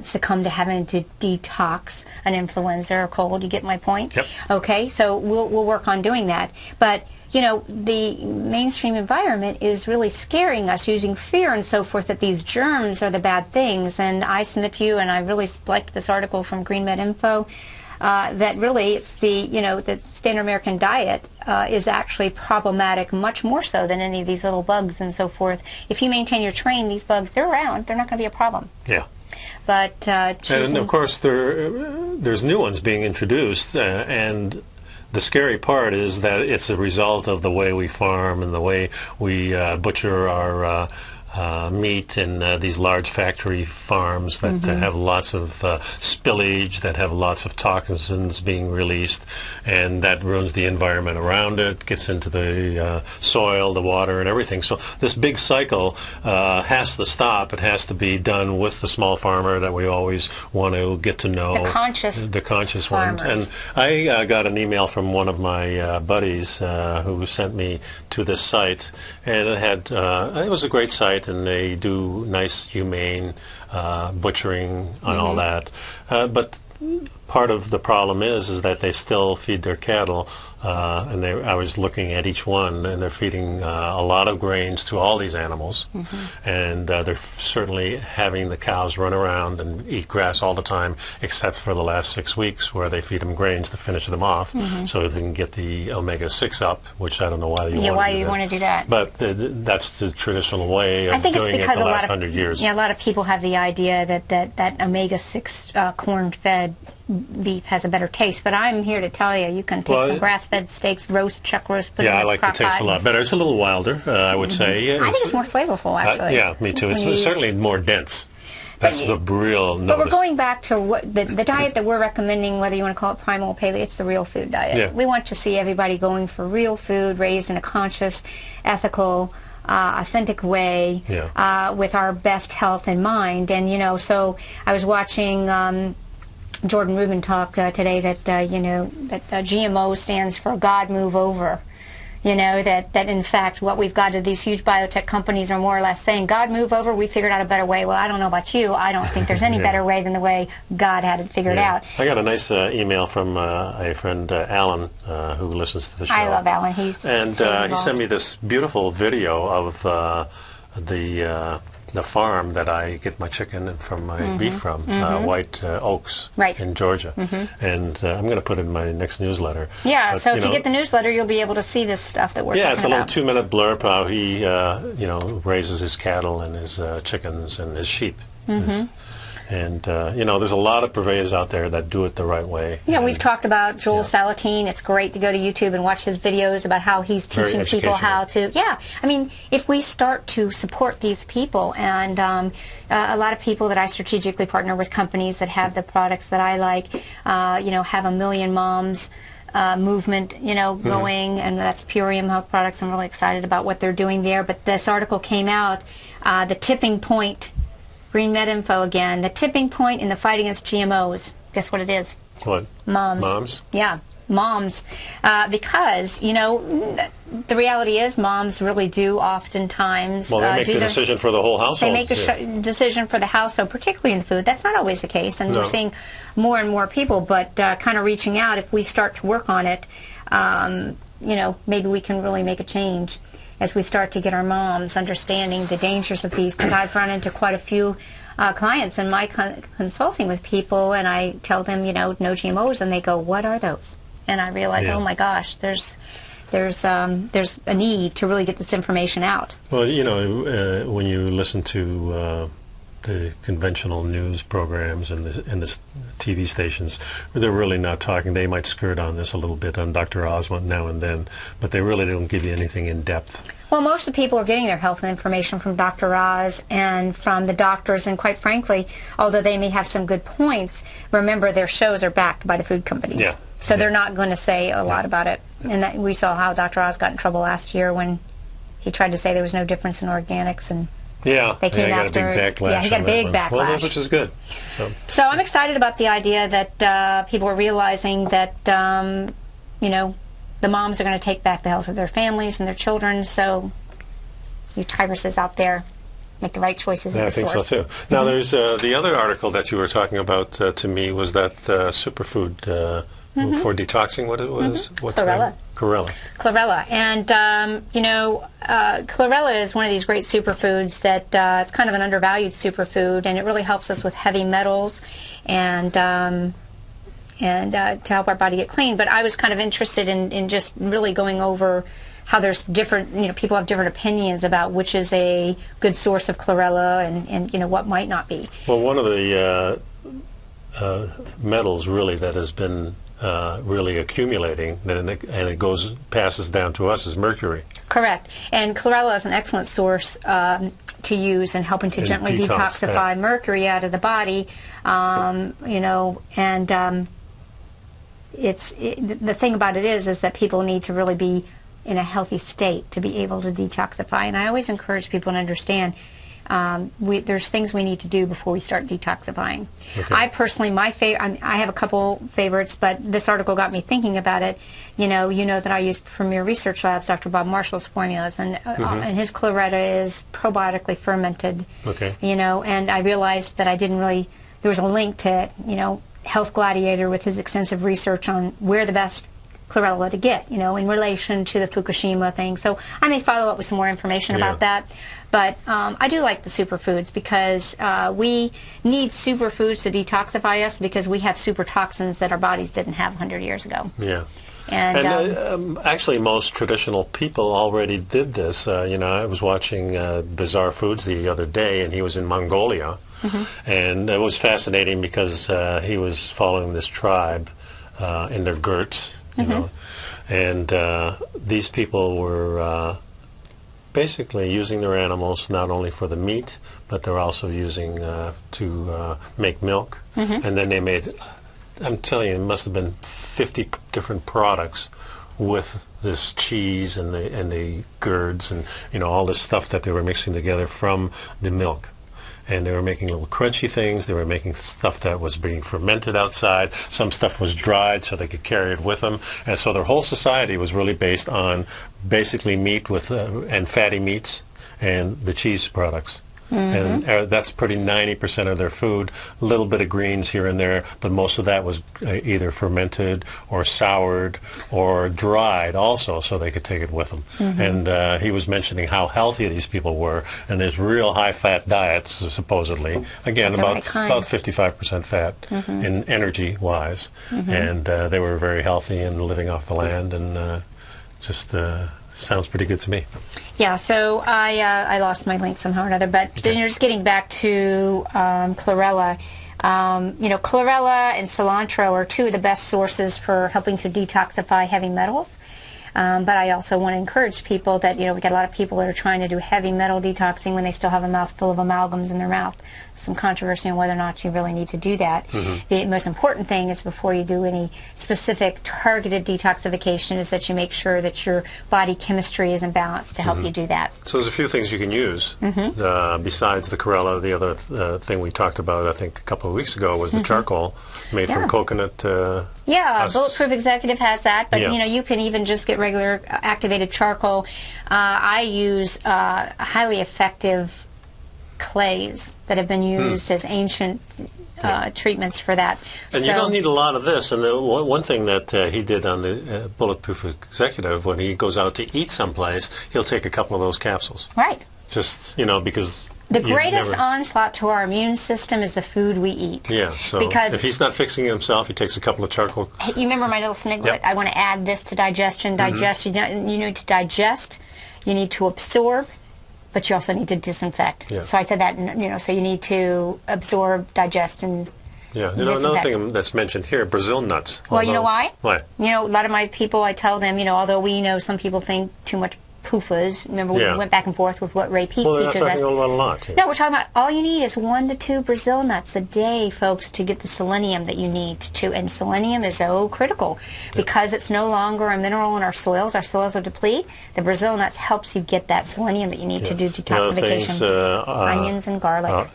succumb to having to detox an influenza or cold. You get my point? Yep. Okay, so we'll work on doing that. But the mainstream environment is really scaring us, using fear and so forth, that these germs are the bad things. And I submit to you, and I really liked this article from GreenMed Info, that really it's the standard American diet is actually problematic, much more so than any of these little bugs and so forth. If you maintain your terrain, these bugs, they're around. They're not going to be a problem. Yeah. But and of course there's new ones being introduced, and the scary part is that it's a result of the way we farm and the way we butcher our meat in these large factory farms that have lots of spillage, that have lots of toxins being released, and that ruins the environment around it, gets into the soil, the water, and everything. So this big cycle has to stop. It has to be done with the small farmer that we always want to get to know. The conscious farmers. ones. And I got an email from one of my buddies who sent me to this site, and it was a great site, and they do nice, humane butchering and all that. But part of the problem is that they still feed their cattle, and I was looking at each one, and they're feeding a lot of grains to all these animals, and they're certainly having the cows run around and eat grass all the time, except for the last 6 weeks where they feed them grains to finish them off, so they can get the omega-6 up, which I don't know why you want to do that. But that's the traditional way of doing it the last 100 years. A lot of people have the idea that omega-6 corn-fed beef has a better taste. But I'm here to tell you, you can take some grass-fed steaks, chuck roast, put it in I like the taste a lot better. It's a little wilder, I would say. I think it's more flavorful, actually. Yeah, me too. It's certainly more dense. That's the real notice. But we're going back to what the diet that we're recommending, whether you want to call it primal or paleo, it's the real food diet. Yeah. We want to see everybody going for real food, raised in a conscious, ethical, authentic way, with our best health in mind. And, so I was watching Jordan Rubin talk today that, that GMO stands for God Move Over. That in fact what we've got to these huge biotech companies are more or less saying, God move over, we figured out a better way. Well, I don't know about you. I don't think there's any better way than the way God had it figured out. I got a nice email from a friend, Alan, who listens to the show. I love Alan. He sent me this beautiful video of the farm that I get my chicken from my beef from, White Oaks in Georgia. And I'm going to put it in my next newsletter. Yeah, so if you get the newsletter, you'll be able to see this stuff that we're talking about. Yeah, it's a little 2-minute blurb how he, raises his cattle and his chickens and his sheep. And, there's a lot of purveyors out there that do it the right way. Yeah, we've talked about Joel Salatin. It's great to go to YouTube and watch his videos about how he's teaching people how to... Yeah, I mean, if we start to support these people, and a lot of people that I strategically partner with, companies that have the products that I like, have a Million Moms movement, going, and that's Purium Health Products. I'm really excited about what they're doing there. But this article came out, the tipping point... Green Med Info again. The tipping point in the fight against GMOs. Guess what it is? What? Moms. Moms? Yeah, moms. Because, the reality is moms really do oftentimes... Well, they make the decision for the whole household. They make a decision for the household, particularly in the food. That's not always the case, and we're seeing more and more people, but kind of reaching out, if we start to work on it, maybe we can really make a change as we start to get our moms understanding the dangers of these, because I've run into quite a few clients in my consulting with people, and I tell them, no GMOs, and they go, what are those? And I realize, oh my gosh, there's a need to really get this information out. Well, when you listen to the conventional news programs and the TV stations, they're really not talking. They might skirt on this a little bit on Dr. Oz now and then, but they really don't give you anything in depth. Well, most of the people are getting their health information from Dr. Oz and from the doctors, and quite frankly, although they may have some good points, remember their shows are backed by the food companies. Yeah. So they're not going to say a lot about it. And we saw how Dr. Oz got in trouble last year when he tried to say there was no difference in organics, and they came got after. A big backlash. Yeah, he got a big backlash. Well, which is good. So I'm excited about the idea that people are realizing that the moms are going to take back the health of their families and their children. So you tigresses out there, make the right choices. Yeah, I think so too. Now there's the other article that you were talking about to me was that superfood for detoxing. What it was? What's Chlorella. Chlorella. And, chlorella is one of these great superfoods that it's kind of an undervalued superfood, and it really helps us with heavy metals and to help our body get clean. But I was kind of interested in just really going over how there's different, people have different opinions about which is a good source of chlorella and what might not be. Well, one of the metals really that has been really accumulating, and it passes down to us, is mercury. Correct. And chlorella is an excellent source to use in helping to gently detoxify mercury out of the body. The thing about it is that people need to really be in a healthy state to be able to detoxify. And I always encourage people to understand there's things we need to do before we start detoxifying. Okay. I personally, I have a couple favorites, but this article got me thinking about it. You know that I use Premier Research Labs, Dr. Bob Marshall's formulas, and his chlorella is probiotically fermented. Okay. And I realized that there was a link to, Health Gladiator with his extensive research on where the best chlorella to get, in relation to the Fukushima thing. So I may follow up with some more information about that. But I do like the superfoods because we need superfoods to detoxify us because we have super toxins that our bodies didn't have 100 years ago. Yeah. And actually, most traditional people already did this. I was watching Bizarre Foods the other day, and he was in Mongolia. And it was fascinating because he was following this tribe in their Gerts, you know, and these people were basically using their animals not only for the meat, but they're also using to make milk. And then they made, I'm telling you, it must have been 50 different products with this cheese and the gourds and, you know, all this stuff that they were mixing together from the milk. And they were making little crunchy things. They were making stuff that was being fermented outside. Some stuff was dried so they could carry it with them. And so their whole society was really based on basically meat with and fatty meats and the cheese products. And that's pretty 90% of their food. A little bit of greens here and there, but most of that was either fermented or soured or dried also, so they could take it with them. And he was mentioning how healthy these people were, and there's real high-fat diets, supposedly. Again, about 55% fat in energy-wise. And they were very healthy and living off the land, and just sounds pretty good to me. Yeah, so I lost my link somehow or another, but then you're just getting back to chlorella. You know, chlorella and cilantro are two of the best sources for helping to detoxify heavy metals. But I also want to encourage people that, you know, we got a lot of people that are trying to do heavy metal detoxing when they still have a mouthful of amalgams in their mouth. Some controversy on whether or not you really need to do that. The most important thing is before you do any specific targeted detoxification is that you make sure that your body chemistry is in balance to help you do that. So there's a few things you can use besides the chlorella. The other thing we talked about, I think, a couple of weeks ago was the charcoal made from coconut Yeah, husks. Bulletproof Executive has that, but you know, you can even just get regular activated charcoal. I use highly effective clays that have been used as ancient treatments for that. And you don't need a lot of this. And the one thing that he did on the Bulletproof Executive, when he goes out to eat someplace, he'll take a couple of those capsules. Right. Just, you know, because the greatest onslaught to our immune system is the food we eat. Yeah, so because if he's not fixing it himself, he takes a couple of charcoal. You remember my little sniglet? Yep. I want to add this to digestion. Digest. You need to digest. You need to absorb, but you also need to disinfect. Yeah. So I said that, you know, so you need to absorb, digest, and Yeah, you know, another thing that's mentioned here, Brazil nuts. Well, you know why? Why? You know, a lot of my people, I tell them, you know, although we know some people think too much PUFAs. Remember, we went back and forth with what Ray Peat teaches us. Well, they're not talking a lot. No, we're talking about all you need is 1 to 2 Brazil nuts a day, folks, to get the selenium that you need to. And selenium is so critical because it's no longer a mineral in our soils. Our soils are depleted. The Brazil nuts helps you get that selenium that you need to do detoxification. Onions and garlic.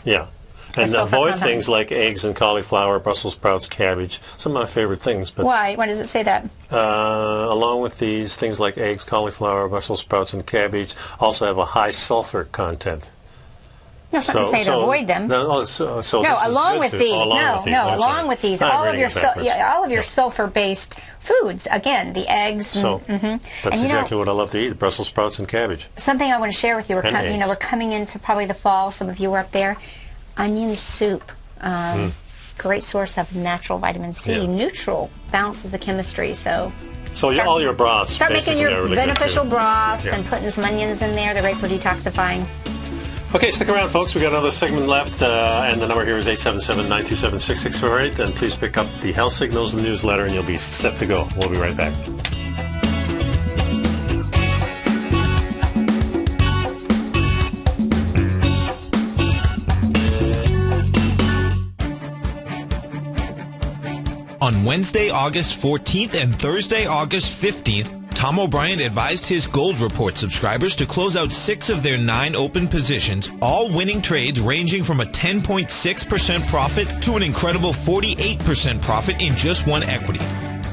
And avoid things like eggs and cauliflower, Brussels sprouts, cabbage. Some of my favorite things. But why? Why does it say that? Along with these things like eggs, cauliflower, Brussels sprouts, and cabbage also have a high sulfur content. No, it's not to say to avoid them. No, along with these. Along with these. All of your sulfur-based foods. Again, the eggs. That's exactly what I love to eat: Brussels sprouts and cabbage. Something I want to share with you. We're coming into probably the fall. Some of you were up there. Onion soup, great source of natural vitamin C, neutral, balances the chemistry. So all your broths. Start making your really beneficial broths and putting some onions in there. They're great for detoxifying. Okay, stick around, folks. We got another segment left, and the number here is 877-927-6648. And please pick up the Health Signals newsletter, and you'll be set to go. We'll be right back. On Wednesday, August 14th and Thursday, August 15th, Tom O'Brien advised his Gold Report subscribers to close out 6 of their 9 open positions, all winning trades ranging from a 10.6% profit to an incredible 48% profit in just one equity.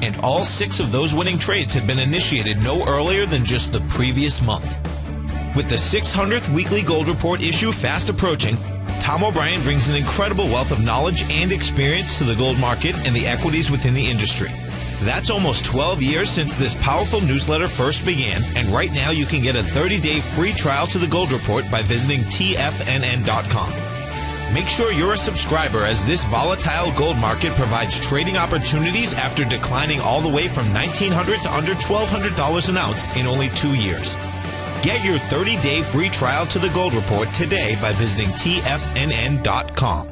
And all 6 of those winning trades had been initiated no earlier than just the previous month. With the 600th weekly Gold Report issue fast approaching, Tom O'Brien brings an incredible wealth of knowledge and experience to the gold market and the equities within the industry. That's almost 12 years since this powerful newsletter first began, and right now you can get a 30-day free trial to the Gold Report by visiting TFNN.com. Make sure you're a subscriber, as this volatile gold market provides trading opportunities after declining all the way from $1,900 to under $1,200 an ounce in only 2 years. Get your 30-day free trial to the Gold Report today by visiting TFNN.com.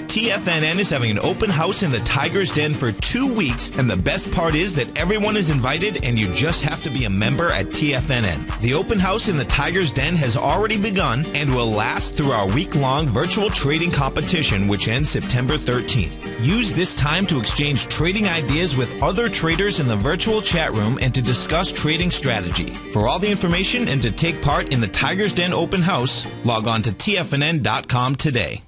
TFNN is having an open house in the Tiger's Den for 2 weeks, and the best part is that everyone is invited and you just have to be a member at TFNN. The open house in the Tiger's Den has already begun and will last through our week-long virtual trading competition, which ends September 13th. Use this time to exchange trading ideas with other traders in the virtual chat room and to discuss trading strategy. For all the information and to take part in the Tiger's Den open house, log on to TFNN.com today.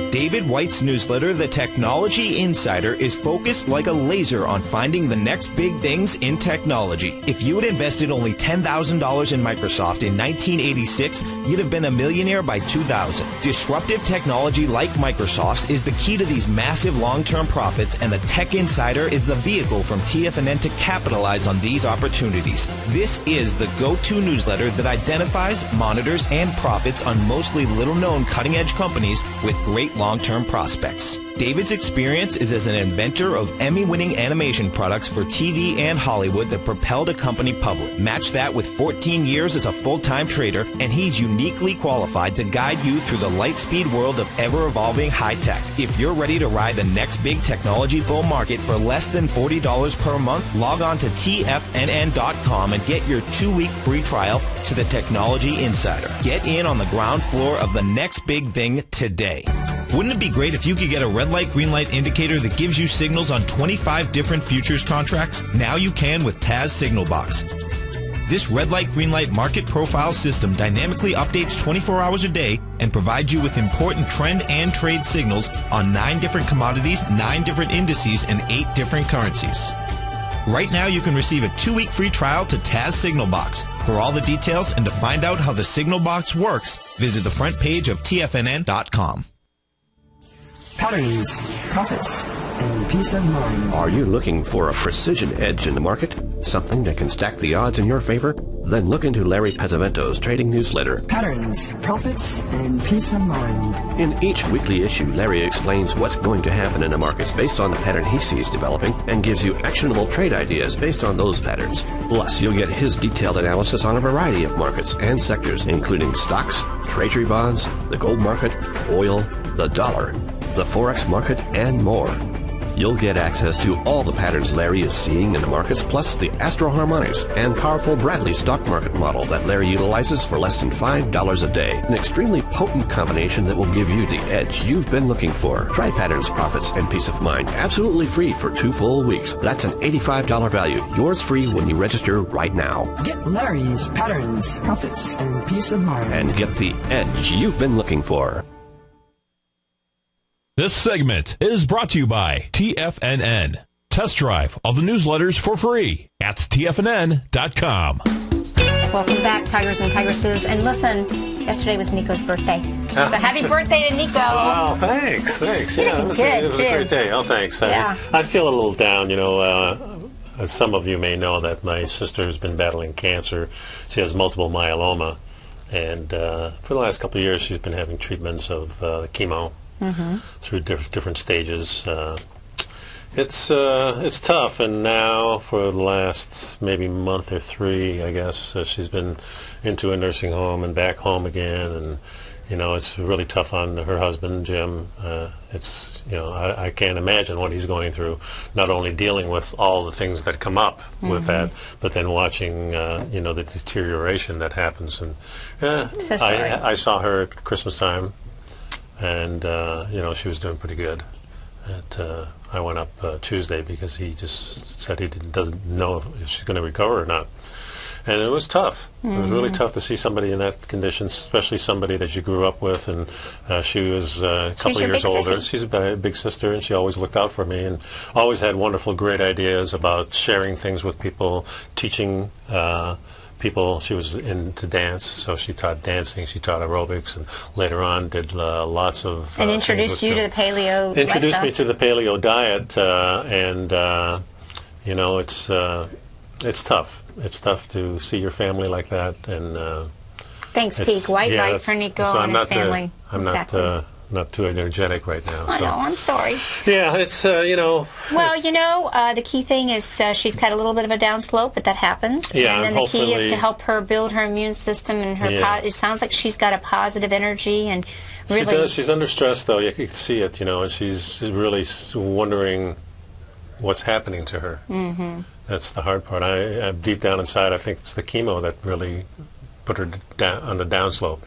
David White's newsletter, The Technology Insider, is focused like a laser on finding the next big things in technology. If you had invested only $10,000 in Microsoft in 1986, you'd have been a millionaire by 2000. Disruptive technology like Microsoft's is the key to these massive long-term profits, and the Tech Insider is the vehicle from TFNN to capitalize on these opportunities. This is the go-to newsletter that identifies, monitors, and profits on mostly little-known cutting-edge companies with great long-term prospects. David's experience is as an inventor of Emmy-winning animation products for TV and Hollywood that propelled a company public. Match that with 14 years as a full-time trader, and he's uniquely qualified to guide you through the light-speed world of ever-evolving high-tech. If you're ready to ride the next big technology bull market for less than $40 per month, log on to TFNN.com and get your 2-week free trial to the Technology Insider. Get in on the ground floor of the next big thing today. Wouldn't it be great if you could get a red light, green light indicator that gives you signals on 25 different futures contracts? Now you can with Taz Signal Box. This red light, green light market profile system dynamically updates 24 hours a day and provides you with important trend and trade signals on 9 different commodities, 9 different indices, and 8 different currencies. Right now you can receive a 2-week free trial to Taz Signal Box. For all the details and to find out how the Signal Box works, visit the front page of TFNN.com. Patterns, profits, and peace of mind. Are you looking for a precision edge in the market? Something that can stack the odds in your favor? Then look into Larry Pesavento's trading newsletter. Patterns, profits, and peace of mind. In each weekly issue, Larry explains what's going to happen in the markets based on the pattern he sees developing and gives you actionable trade ideas based on those patterns. Plus, you'll get his detailed analysis on a variety of markets and sectors, including stocks, treasury bonds, the gold market, oil, the dollar, the Forex market, and more. You'll get access to all the patterns Larry is seeing in the markets, plus the Astro Harmonics and powerful Bradley stock market model that Larry utilizes for less than $5 a day. An extremely potent combination that will give you the edge you've been looking for. Try Patterns, Profits, and Peace of Mind absolutely free for 2 full weeks. That's an $85 value. Yours free when you register right now. Get Larry's Patterns, Profits, and Peace of Mind. And get the edge you've been looking for. This segment is brought to you by TFNN. Test drive all the newsletters for free at TFNN.com. Welcome back, Tigers and Tigresses. And listen, yesterday was Nico's birthday. So happy birthday to Nico. Oh, thanks. You're looking good, it was a great day. Oh, thanks. Yeah. I feel a little down, as some of you may know that my sister has been battling cancer. She has multiple myeloma. And for the last couple of years, she's been having treatments of chemo. Mm-hmm. Through different stages. It's tough, and now for the last maybe month or 3, I guess, she's been into a nursing home and back home again, and it's really tough on her husband, Jim. I can't imagine what he's going through, not only dealing with all the things that come up with that, but then watching the deterioration that happens. And so sorry. I saw her at Christmas time. And, she was doing pretty good. I went up Tuesday because he just said he doesn't know if she's going to recover or not. And it was tough. Mm-hmm. It was really tough to see somebody in that condition, especially somebody that you grew up with. And she was a couple of years older. Sissy. She's a big sister, and she always looked out for me and always had wonderful, great ideas about sharing things with people, teaching people. She was into dance, so she taught dancing, she taught aerobics, and later on did lots of and introduced you to the paleo introduced lifestyle. Me to the paleo diet, it's tough. It's tough to see your family like that. And thanks, Peak. White light for Nico so and his family. I'm exactly. not not too energetic right now. I know, I'm sorry. Yeah, it's, you know. Well, the key thing is she's got a little bit of a downslope, but that happens. Yeah, and then the key is to help her build her immune system and her. It sounds like she's got a positive energy and really. She does. She's under stress, though. You can see it, and she's really wondering what's happening to her. Mm-hmm. That's the hard part. I deep down inside, I think it's the chemo that really put her down on the downslope.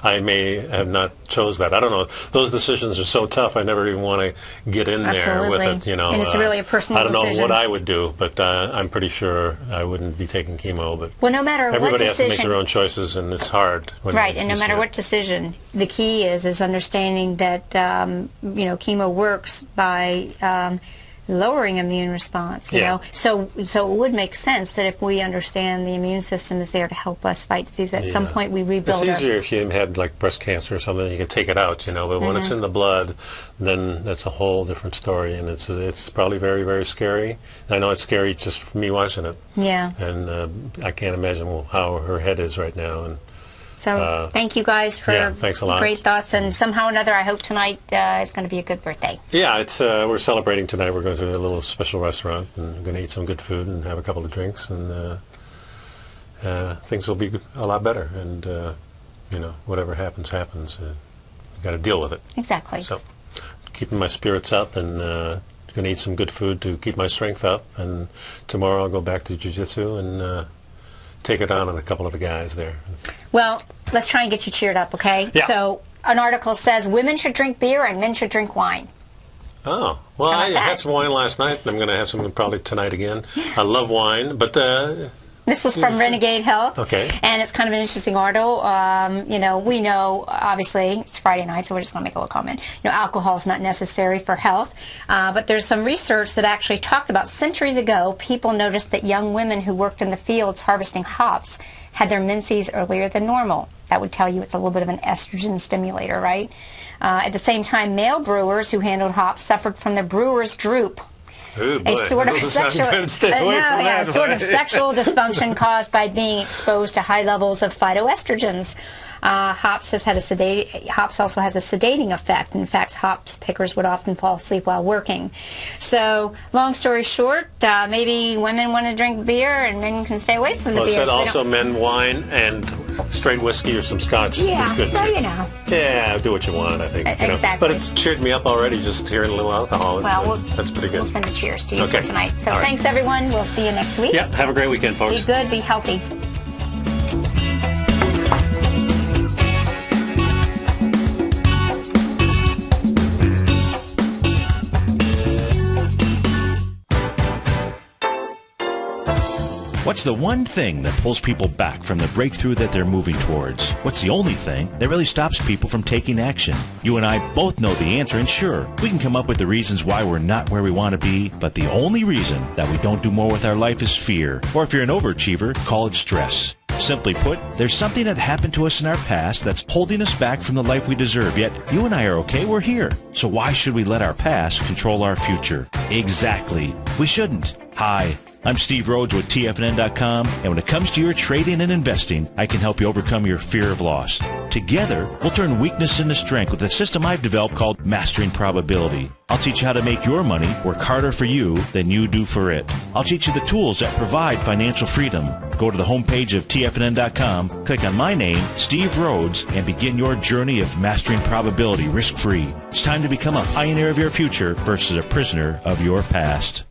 I may have not chose that. I don't know. Those decisions are so tough. I never even want to get in there with it. And it's really a personal decision. I don't know what I would do, but I'm pretty sure I wouldn't be taking chemo. But well, no matter everybody what decision, has to make their own choices, and it's hard. Right, and no matter what decision, the key is understanding that chemo works by lowering immune response, So it would make sense that if we understand the immune system is there to help us fight disease, at some point we rebuild It's easier if you had like breast cancer or something, you can take it out, but when it's in the blood, then that's a whole different story, and it's probably very, very scary. I know it's scary just for me watching it. Yeah. And I can't imagine how her head is right now. And so thank you guys for thanks a lot. Great thoughts, and somehow or another I hope tonight is going to be a good birthday. Yeah, it's we're celebrating tonight. We're going to a little special restaurant, and we're going to eat some good food and have a couple of drinks, and things will be a lot better. And whatever happens, happens. You got to deal with it. Exactly. So keeping my spirits up, and going to eat some good food to keep my strength up, and tomorrow I'll go back to jiu-jitsu and take it on a couple of the guys there. Well, let's try and get you cheered up, okay? Yeah. So an article says women should drink beer and men should drink wine. Oh, well, I had some wine last night, and I'm going to have some probably tonight again. I love wine, but this was from Renegade Health. Okay. And it's kind of an interesting article. We know, obviously, it's Friday night, so we're just going to make a little comment. Alcohol is not necessary for health. But there's some research that actually talked about centuries ago, people noticed that young women who worked in the fields harvesting hops had their menses earlier than normal. That would tell you it's a little bit of an estrogen stimulator, right? At the same time, male brewers who handled hops suffered from the brewer's droop. Ooh, boy. A sort of sexual dysfunction caused by being exposed to high levels of phytoestrogens. Hops also has a sedating effect. In fact, hops pickers would often fall asleep while working. So, long story short, maybe women want to drink beer and men can stay away from the beer. Well, it said also men wine and straight whiskey or some scotch is good so too. Yeah, do what you want, I think. Exactly. But it's cheered me up already just hearing a little alcohol. That's pretty good. We'll send a cheers to you for tonight. So thanks, everyone. We'll see you next week. Yeah, have a great weekend, folks. Be good, be healthy. What's the one thing that pulls people back from the breakthrough that they're moving towards? What's the only thing that really stops people from taking action? You and I both know the answer, and sure, we can come up with the reasons why we're not where we want to be, but the only reason that we don't do more with our life is fear. Or if you're an overachiever, call it stress. Simply put, there's something that happened to us in our past that's holding us back from the life we deserve, yet you and I are okay, we're here. So why should we let our past control our future? Exactly. We shouldn't. Hi, I'm Steve Rhodes with TFNN.com, and when it comes to your trading and investing, I can help you overcome your fear of loss. Together, we'll turn weakness into strength with a system I've developed called Mastering Probability. I'll teach you how to make your money work harder for you than you do for it. I'll teach you the tools that provide financial freedom. Go to the homepage of TFNN.com, click on my name, Steve Rhodes, and begin your journey of mastering probability risk-free. It's time to become a pioneer of your future versus a prisoner of your past.